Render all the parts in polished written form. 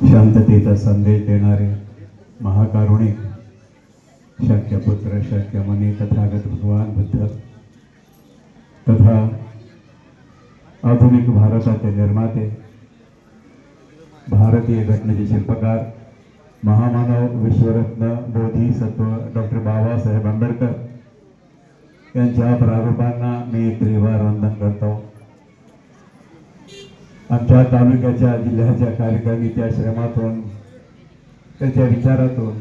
शांततेचा संदेश देणारे महाकारुणिक शक्यपुत्र शक्यमुनी तथागत भगवान बुद्ध तथा आधुनिक भारताचे निर्माते, भारतीय घटनेचे शिल्पकार, महामानव विश्वरत्न बोधिसत्व डॉक्टर बाबासाहेब आंबेडकर यांच्या प्रारूपांना मी त्रिवार वंदन करतो। आमच्या तालुक्याच्या जिल्ह्याच्या कार्यकारिणीच्या श्रमातून त्याच्या विचारातून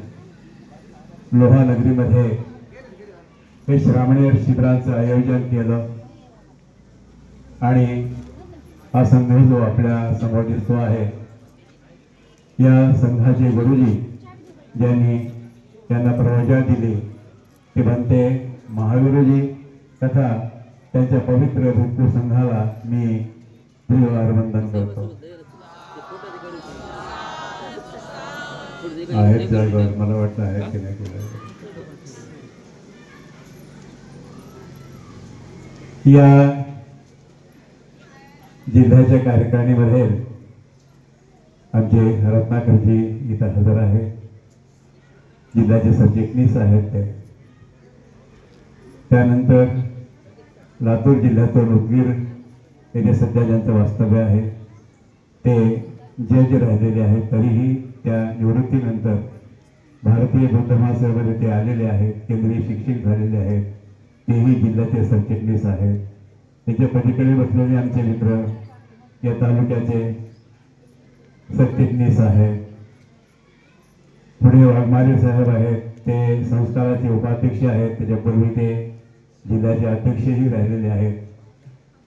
लोहानगरीमध्ये हे श्रामणेर शिबिरांचं आयोजन केलं आणि हा संघ जो आपल्या समोर दिसतो आहे, या संघाचे गुरुजी ज्यांनी त्यांना प्रवचन दिली ते बनते महावीरजी तथा त्यांच्या पवित्र भिक्खू संघाला मी त्रिवार वंदन करतो। आहेत जागेवर, मला वाटतं आहेत की नाही। या जिल्ह्याच्या कार्यकारिणीमध्ये आमचे रत्नाकरजी इथं हजर आहे, जिल्ह्याचे सरचिटणीस आहेत ते। त्यानंतर लातूर जिल्ह्यातून उदगीर येथे सध्या ज्यांचं वास्तव्य आहे ते जज राहिलेले आहेत, तरीही त्या निवृत्तीनंतर भारतीय बौद्ध महासभेमध्ये ते आलेले आहेत, केंद्रीय शिक्षक झालेले आहेत, तेही जिल्ह्याचे सरचिटणीस आहेत। त्याच्या पलीकडे बसलेले आमचे मित्र या तालुक्याचे सरचिटणीस आहेत। पुढे वाघमारे साहेब आहेत, ते संस्काराचे उपाध्यक्ष आहेत, त्याच्यापूर्वी ते जिल्ह्याचे अध्यक्षही राहिलेले आहेत।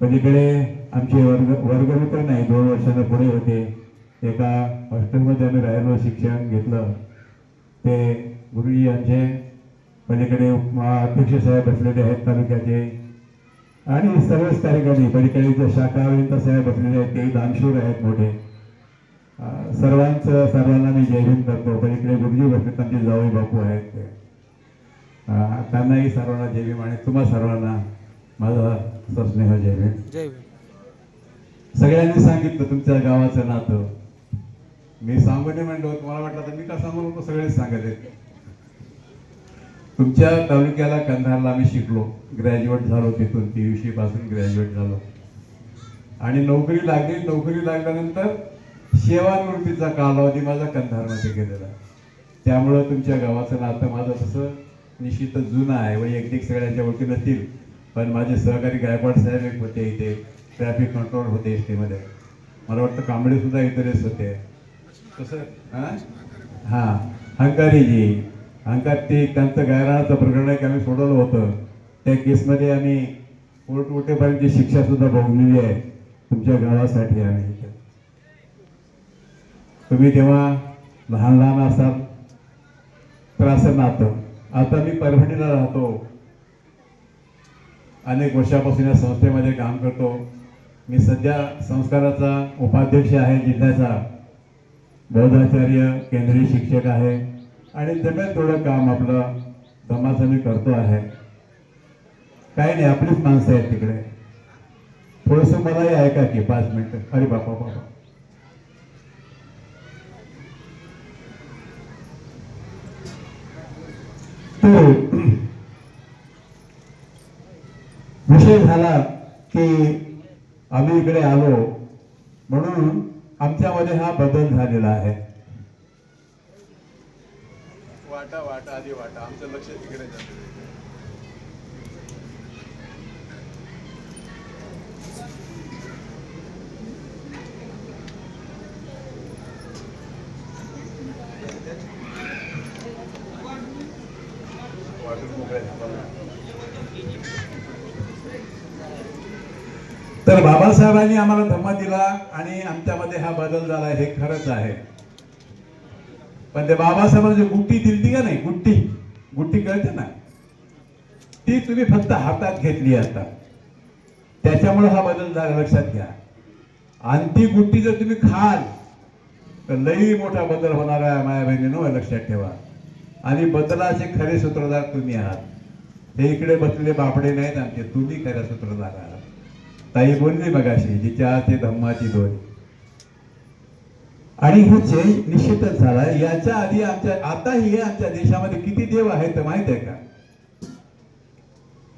पलीकडे आमचे वर्गमित्र नाही, 2 वर्षांना पुढे होते, एका हॉस्टेलमध्ये आम्ही राहिलो, शिक्षण घेतलं, ते गुरुजी आमचे पलीकडे अध्यक्ष साहेब बसलेले आहेत तालुक्याचे, आणि सर्वच कार्यकारिणी पलीकडे शाखा साहेब बसलेले आहेत, ते दानशूर आहेत मोठे। सर्वांना मी जय भीम करतो। पलीकडे गुरुजी बसले, आमचे जावई बापू आहेत ते, त्यांनाही सर्वांना जय भीम आणि तुम्हा सर्वांना माझा सस्नेह जय भीम। जय भीम। सगळ्यांनी सांगितलं तुमच्या गावाचं नातं, मी सांगू नये म्हणलो, तुम्हाला वाटलं तर मी का सांगू नको, सगळेच सांगत। तुमच्या तालुक्याला कंधारला मी शिकलो, ग्रॅज्युएट झालो, तिथून PUC पासून ग्रॅज्युएट झालो आणि नोकरी लागली। नोकरी लागल्यानंतर सेवानिवृत्तीचा कालावधी माझा कंधारमध्ये गेलेला, त्यामुळं तुमच्या गावाचं नातं माझं तसं निश्चितच जुनं आहे। वैयक्तिक सगळ्यांच्या ओळखी नसतील, पण माझे सहकारी गायकवाड साहेब एक होते, इथे ट्रॅफिक कंट्रोल होते एस टीमध्ये, मला वाटतं कांबळे सुद्धा इतरेच होते तसं। हां, हंकारीजी, ते त्यांचं गायराचं प्रकरण आहे की आम्ही सोडवलं होतं, त्या केसमध्ये आम्ही कोर्ट उठेपर्यंतची शिक्षा सुद्धा भोगलेली आहे तुमच्या गावासाठी आम्ही। तुम्ही तेव्हा लहान लहान असाल तर असं नातं। आता मी परभणीला राहतो, अनेक वर्षापासून या संस्थेमध्ये काम करतो। मी सध्या संस्काराचा उपाध्यक्ष आहे जिल्ह्याचा, बौद्धाचार्य, केंद्रीय शिक्षक आहे आणि जमेल थोडं काम आपलं दमाचं मी करतो आहे। काही नाही, आपलीच माणसं आहेत तिकडे। थोडंसं मलाही ऐका की 5 मिनिटं। अरे बापा बाबा, तो विषय झाला की आम्ही इकडे आलो म्हणून आमच्यामध्ये हा बदल झालेला आहे। वाटा आधी वाटा, आमचं लक्ष तिकडे जातं। तर बाबासाहेबांनी आम्हाला धम्मा दिला आणि आमच्यामध्ये हा बदल झाला, हे खरंच आहे। पण ते बाबासाहेबांनी गुट्टी दिली का नाही, गुट्टी कळते ना, ती तुम्ही फक्त हातात घेतली आता, त्याच्यामुळे हा बदल झाला, लक्षात घ्या। आणि ती गुट्टी जर तुम्ही खाल तर लई मोठा बदल होणार आहे माझ्या बहिणीनो, लक्षात ठेवा। आणि बदलाचे खरे सूत्रधार तुम्ही आहात, हे इकडे बसलेले बापडे नाहीत आमचे, तुम्ही खऱ्या सूत्रधार आहात। ताई बोलली मगाशी, जिच्या ते धम्माची दोरी, आणि हे चेंज निश्चितच झाला. याच्या आधी आताही आमच्या देशामध्ये किती देव आहेत माहित आहे का?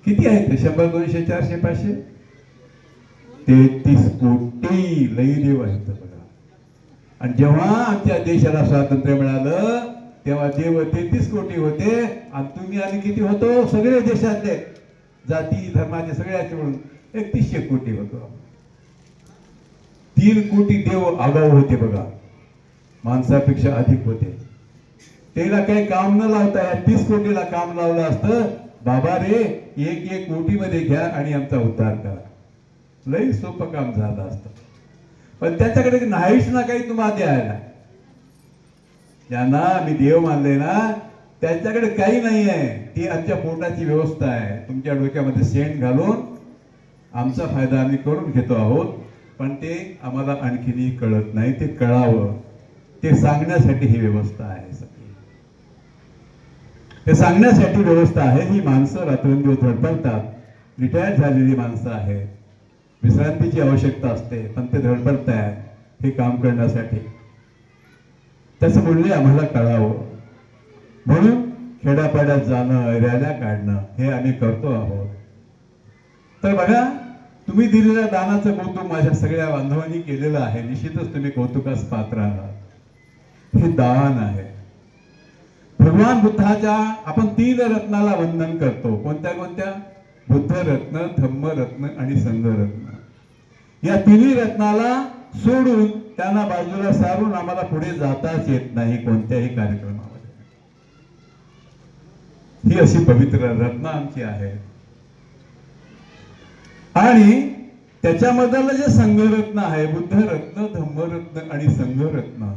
किती आहेत? 100, 200, 400, 500, 33 कोटी लई देव आहेत बघा. आणि जेव्हा आमच्या देशाला स्वातंत्र्य मिळालं तेव्हा देव 33 कोटी होते आणि तुम्ही आम्ही किती होतो? सगळे देशातले जाती धर्माचे सगळ्याचे मिळून 3100 कोटी होतो. 3 कोटी देव आगाऊ होते बघा, माणसापेक्षा अधिक होते. त्याला काही काम न लावता या 30 कोटीला काम लावलं असतं. बाबा रे, एक कोटी मध्ये घ्या आणि आमचा उद्धार करा. लई सोपं काम झालं असतं. पण त्याच्याकडे नाहीच ना काही तुम्हाला द्यायला. ज्यांना आम्ही देव मानले ना त्यांच्याकडे काही नाही आहे. ती आमच्या पोटाची व्यवस्था आहे. तुमच्या डोक्यामध्ये शेण घालून आमचा फायदा आम्ही करून घेतो आहोत. पण ते आम्हाला आणखीनही कळत नाही. ते कळावं, ते सांगण्यासाठी ही व्यवस्था आहे सगळी. ते सांगण्यासाठी व्यवस्था आहे. ही माणसं रात्रंदिवस धडपडतात. रिटायर झालेली माणसं आहेत. विश्रांतीची आवश्यकता असते पण ते धडपडतायत हे काम करण्यासाठी. त्याचं मूल्य आम्हाला कळावं म्हणून खेड्यापाड्यात जाणं, रॅल्या काढणं हे आम्ही करतो आहोत. तर बघा, तुम्ही दिलेल्या दानाचं कौतुक माझ्या सगळ्या बांधवांनी केलेलं आहे. निश्चितच तुम्ही कौतुकास पात्र आहात. हे दान आहे. भगवान बुद्धाच्या आपण 3 रत्नाला वंदन करतो. कोणत्या कोणत्या? बुद्ध रत्न, धम्म रत्न आणि संघ रत्न. या 3 रत्नाला सोडून त्यांना बाजूला सारून आम्हाला पुढे जाताच येत नाही कोणत्याही कार्यक्रमामध्ये. ही अशी पवित्र रत्न आमची आहेत. आणि त्याच्यामधलं जे संघरत्न आहे, बुद्ध रत्न, धम्मरत्न आणि संघरत्न.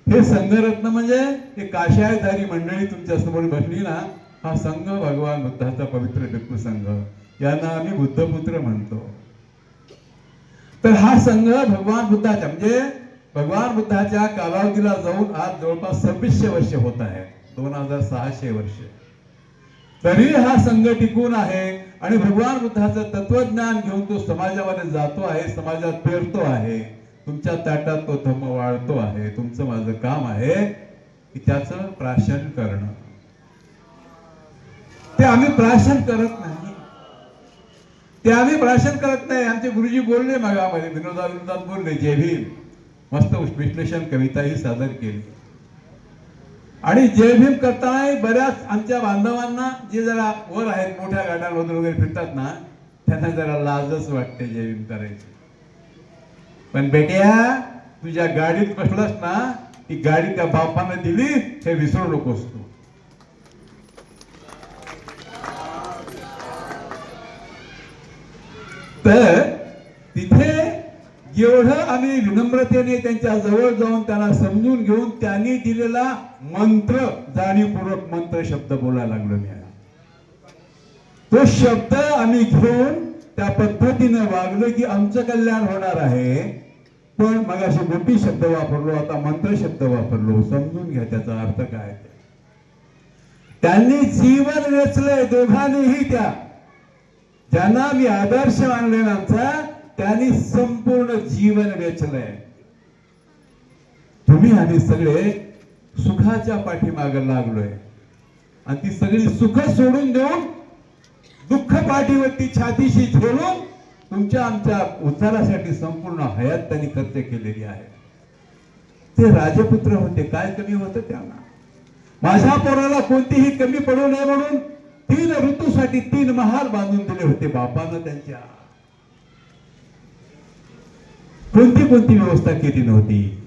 हे संघरत्न म्हणजे हे काशायधारी मंडळी तुमच्या समोर बसली ना, हा संघ भगवान बुद्धाचा पवित्र भिक्खू संघ, यांना आम्ही बुद्धपुत्र म्हणतो. तर हा संघ भगवान बुद्धाच्या म्हणजे भगवान बुद्धाच्या कालावधीला जाऊन आज जवळपास 2600 वर्ष होत आहे. 2600 वर्ष तरी हा संघ टिकून आहे. आणि भगवान बुद्धाचं तत्वज्ञान घेऊन तो समाजामध्ये जातो आहे, समाजात पेरतो आहे. तुमच्या ताटात तो धम्म वाळतो आहे. तुमचं माझं काम आहे की त्याचं प्राशन करणं. ते आम्ही प्राशन करत नाही. ते आम्ही प्राशन करत नाही. आमचे गुरुजी बोलले मागामध्ये, विनोदात बोलले. जय भीम मस्त विश्लेषण कविताही सादर केली. आणि जय भीम करताना बऱ्याच आमच्या बांधवांना जे जरा वर आहेत, मोठ्या गाड्यांमधून वगैरे फिरतात ना, त्यांना जरा लाजच वाटते जय भीम करायची. पण बेट्या, तुझ्या गाडीत बसलास ना, ती गाडी त्या बापानं दिली हे विसरू नकोस तू. तर तिथे एवढं आम्ही विनम्रतेने त्यांच्या जवळ जाऊन त्यांना समजून घेऊन त्यांनी दिलेला मंत्र, जाणीवपूर्वक मंत्र शब्द बोलायला लागलो मी. तो शब्द आम्ही घेऊन त्या पद्धतीने वागलो की आमचं कल्याण होणार आहे. पण मग असे गोटी शब्द वापरलो, आता मंत्र शब्द वापरलो. समजून घ्या त्याचा अर्थ काय. त्यांनी जीवन वेचलंय दोघांनीही. त्या ज्यांना मी आदर्श मानले आमचा, त्यांनी संपूर्ण जीवन वेचलंय. तुम्ही आम्ही सगळे सुखाच्या पाठीमागे लागलोय आणि ती सगळी सुख सोडून देऊन दुःख पाठीवरती छातीशी झेलून तुमच्या आमच्या उद्धारासाठी संपूर्ण हयात त्यांनी खर्च केलेली आहे. ते राजपुत्र होते. काय कमी होतं त्यांना? माझ्या पोराला कोणतीही कमी पडू नये म्हणून 3 ऋतूसाठी 3 महाल बांधून दिले होते बापानं त्यांच्या. कोणती कोणती व्यवस्था केली नव्हती.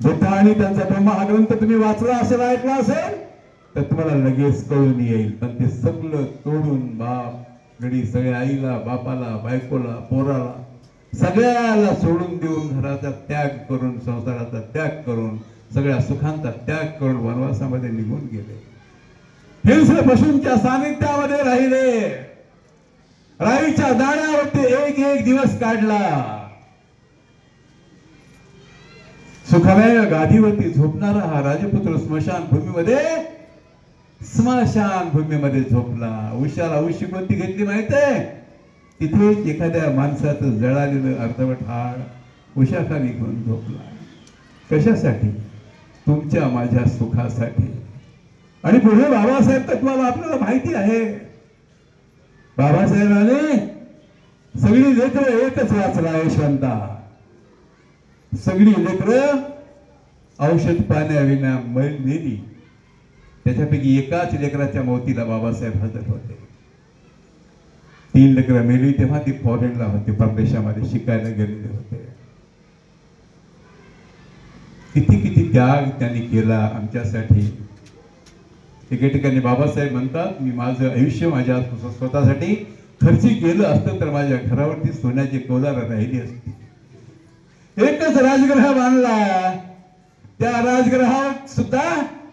बुद्ध आणि त्यांचा ब्रह्मा हा ग्रंथ तुम्ही वाचला असेल, ऐकला असेल तर तुम्हाला लगेच कळून येईल. पण ते सगळं तोडून बाप गडी सगळ्या आईला, बापाला, बायकोला, पोराला सगळ्याला सोडून देऊन, घराचा त्याग करून, संसाराचा त्याग करून, सगळ्या सुखांचा त्याग करून वनवासामध्ये निघून गेले. हिंस्र पशूंच्या सानिध्यामध्ये राहिले. राईच्या दाण्यावरती एक दिवस काढला. सुखाव्या गादीवरती झोपणारा हा राजपुत्र स्मशान भूमीमध्ये झोपला. उशाला उशी कोणती घेतली माहित आहे? तिथे एखाद्या माणसाचं जळालेलं अर्धवट हाड उशाखाली घेऊन झोपला. कशासाठी? तुमच्या माझ्या सुखासाठी. आणि पुढे बाबासाहेब तत्वाला आपल्याला माहिती आहे. बाबासाहेबांनी सगळी लेकरं एकच वाचला यशवंता. सगळी लेकरं औषध पाण्याविना मैल नेली. त्याच्यापैकी एकाच लेकराच्या मौतीला बाबासाहेब हजर होते. 3 लेकरं मेली तेव्हा ती फॉरेनला होते, परदेशामध्ये शिकायला गेलेले होते. किती किती त्याग त्यांनी केला आमच्यासाठी. एके ठिकाणी बाबासाहेब म्हणतात, मी माझं आयुष्य माझ्या स्वतःसाठी खर्ची केलं असतं तर माझ्या घरावरती सोन्याची कौलार राहिली असती. एकच राजगृह बांधला. त्या राजगृहात सुद्धा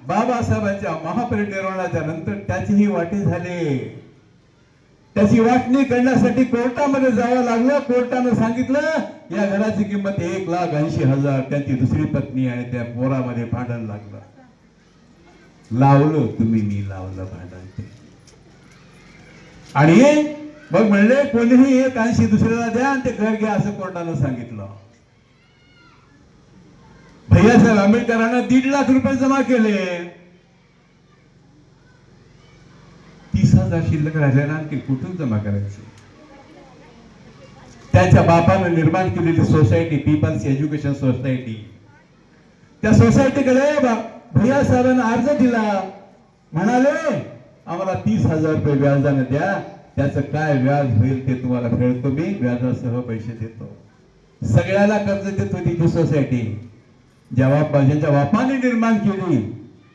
बाबासाहेबांच्या महापरिनिर्वाणाच्या नंतर त्याचीही वाटे झाले. त्याची वाटणी करण्यासाठी कोर्टामध्ये जावं लागलं. कोर्टानं सांगितलं या घराची किंमत 1,80,000. त्यांची दुसरी पत्नी आणि त्या पोरामध्ये भांडण लागलं. लावलं तुम्ही, मी लावलं भांडण ते. आणि मग म्हणले कोणीही 1,80 दुसऱ्याला द्या आणि ते घर घ्या असं कोर्टानं सांगितलं. भैयासाहेब आंबेडकरांना 1.5 लाख रुपये जमा केले. 30,000 शिल्लक राहिल्यानं आणखी कुठून जमा करायचे? त्याच्या बापानं निर्माण केलेली सोसायटी, पीपल्स एज्युकेशन सोसायटी, त्या सोसायटीकडे भैयासाहेबांना अर्ज दिला. म्हणाले आम्हाला 30,000 रुपये व्याजाने द्या. त्याचं काय व्याज होईल ते तुम्हाला फेडतो मी, व्याजासह पैसे देतो. सगळ्याला कर्ज देत होती ती सोसायटी. ज्यांच्या बापाने निर्माण केली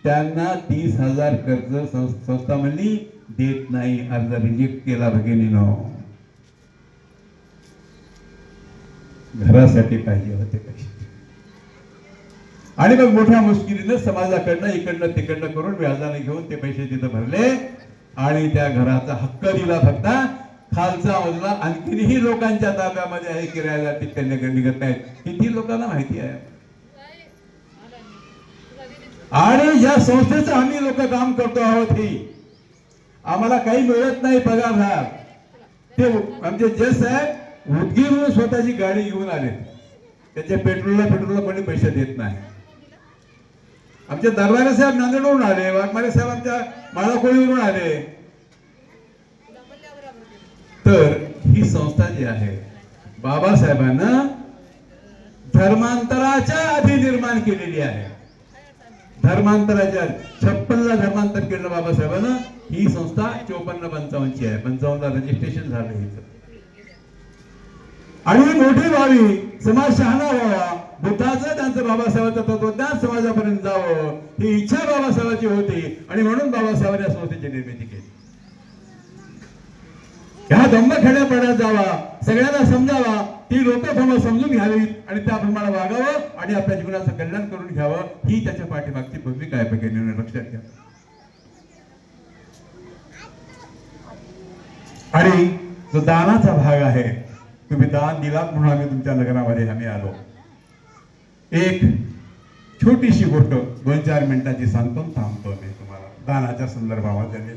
त्यांना 30,000 कर्ज संस्था म्हणली देत नाही. अर्ज रिजेक्ट केला भगिनीनो. घरासाठी पाहिजे होते पैसे. आणि मग मोठ्या मुश्किलीनं समाजाकडनं इकडनं तिकडनं करून व्याजाने घेऊन ते पैसे तिथं भरले आणि त्या घराचा हक्क दिला. फक्त खालचा मजला आणखीनही लोकांच्या ताब्यामध्ये आहे. किरायाला तिकडे निघत नाहीत. किती लोकांना माहिती आहे. आणि ज्या संस्थेचं आम्ही लोक काम करतो आहोत ही आम्हाला काही मिळत नाही पगार. ते आमचे जज साहेब उदगीरहून स्वतःची गाडी घेऊन आले. त्याच्या पेट्रोलला कोणी पैसे देत नाही. आमचे दरबारे साहेब नांदेडवरून आले. वाघमारे साहेब आमच्या माळाकोळीवरून आले. तर ही संस्था जी आहे बाबासाहेबांना धर्मांतराच्या आधी निर्माण केलेली आहे. धर्मांतराच्या 56ला धर्मांतर केलं बाबासाहेबांना. ही संस्था 54-55ची आहे. 55ला रजिस्ट्रेशन झालं हिचं. आणि मोठी व्हावी, समाज शहाणा व्हावा, बुद्धाचं त्यांचं बाबासाहेबांचं तत्वज्ञान समाजापर्यंत जावं ही इच्छा बाबासाहेबांची होती. आणि म्हणून बाबासाहेबांनी या संस्थेची निर्मिती केली. ह्या दंभ खेड्यापाड्यात जावा, सगळ्यांना समजावा, ती लोक समजून घ्यावीत आणि त्याप्रमाणे वागावं आणि आपल्या जीवनाचं कल्याण करून घ्यावं. ही त्याच्या पाठीमागची भूमिका आहे. भगिनींनो लक्षात घ्या. आणि जो दानाचा भाग आहे, तुम्ही दान दिलात म्हणून आम्ही तुमच्या नगरामध्ये आम्ही आलो. एक छोटीशी गोष्ट 2-4 मिनिटाची सांगतो, थांबतो मी तुम्हाला दानाच्या संदर्भामध्ये.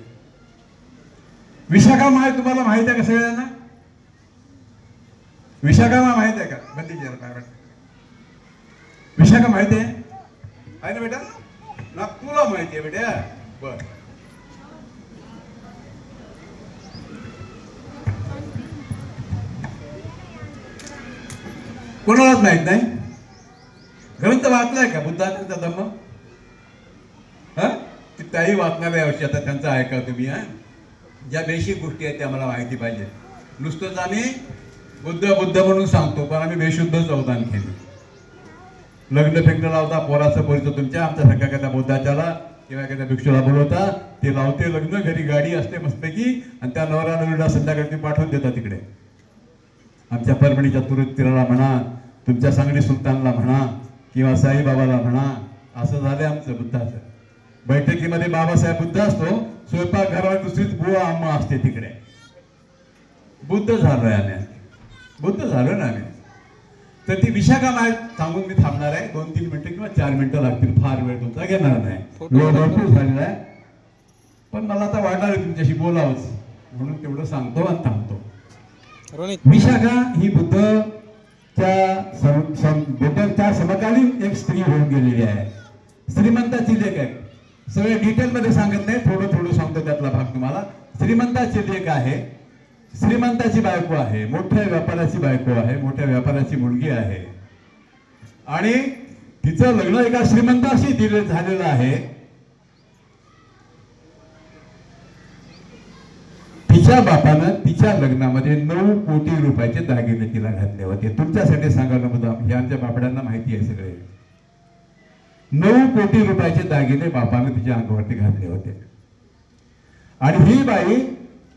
विशाखा माय तुम्हाला माहित आहे का सगळ्यांना? विशाखा माय माहित आहे का? बंदीची विशाखा माहिती आहे ना बेटा? ना तुला माहिती आहे बेटा? बर. कोणालाच माहित नाही? ग्रंथ वाचलाय का बुद्धाचा धम्म? त्याही वाचणार आहे वर्षी. आता त्यांचा ऐका तुम्ही. ज्या बेसिक गोष्टी आहेत त्या मला माहिती पाहिजे. नुसतंच आम्ही बुद्ध बुद्ध म्हणून सांगतो पण आम्ही बेशुद्धच अवदान केले. लग्न फेकणं लावता पोराचं पोरीचं तुमच्या आमच्यासारख्या एखाद्या बुद्धाच्याला किंवा एखाद्या भिक्षूला बोलवता, ते लावते लग्न, घरी गाडी असते मस्तपैकी आणि त्या नवरा नवरीला संध्याकाळी पाठवून देतात तिकडे. आमच्या परभणीच्या तीराला म्हणा, तुमच्या सांगली सुलतानला म्हणा किंवा साईबाबाला म्हणा, असं झालंय आमचं बुद्धाचं. बैठकीमध्ये बाबासाहेब बुद्ध असतो, स्वयंपाक घरावर दुसरीच बुवा अम्मा असते तिकडे. बुद्ध झालोय आम्ही, बुद्ध झालो ना आम्ही. तर ती विशाखा माय सांगून मी थांबणार आहे. 2-3 मिनिटं किंवा 4 मिनिटं लागतील. फार वेळ तुमचा घेणार नाही. वेळ भरपूर झालेला आहे. पण मला आता वाटणार आहे तुमच्याशी बोलावंच म्हणून तेवढं सांगतो आणि थांबतो. विशाखा ही बुद्धाच्या समकालीन एक एक स्त्री होऊन गेलेली आहे, श्रीमंताची लेख आहे. सगळे डिटेलमध्ये सांगत नाही, थोडं थोडं सांगतो त्यातला भाग तुम्हाला. श्रीमंताची लेख आहे, श्रीमंताची बायको आहे, मोठ्या व्यापाराची बायको आहे, मोठ्या व्यापाराची मुलगी आहे आणि तिचं लग्न एका श्रीमंताशी झालेलं आहे. तिच्या बापानं तिच्या लग्नामध्ये 9 कोटी रुपयाचे दागिने तिला घातले होते. तुमच्यासाठी सांगायला मुद्दाम, हे आमच्या बापड्यांना माहिती आहे सगळे. 9 कोटी रुपयाचे दागिने बापानं तिच्या अंगावरती घातले होते. आणि ही बाई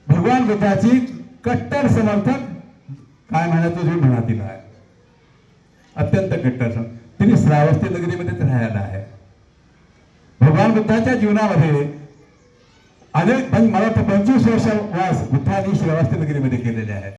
भगवान बुद्धाची कट्टर समर्थक, काय म्हणायचं तुम्ही म्हणा तिला, अत्यंत कट्टर समर्थक. तिने श्रावस्ती नगरीमध्येच राहायला आहे. भगवान बुद्धाच्या जीवनामध्ये अनेक, मला तर 25 वर्ष वास बुद्धांनी श्रावस्ती नगरीमध्ये केलेले आहे.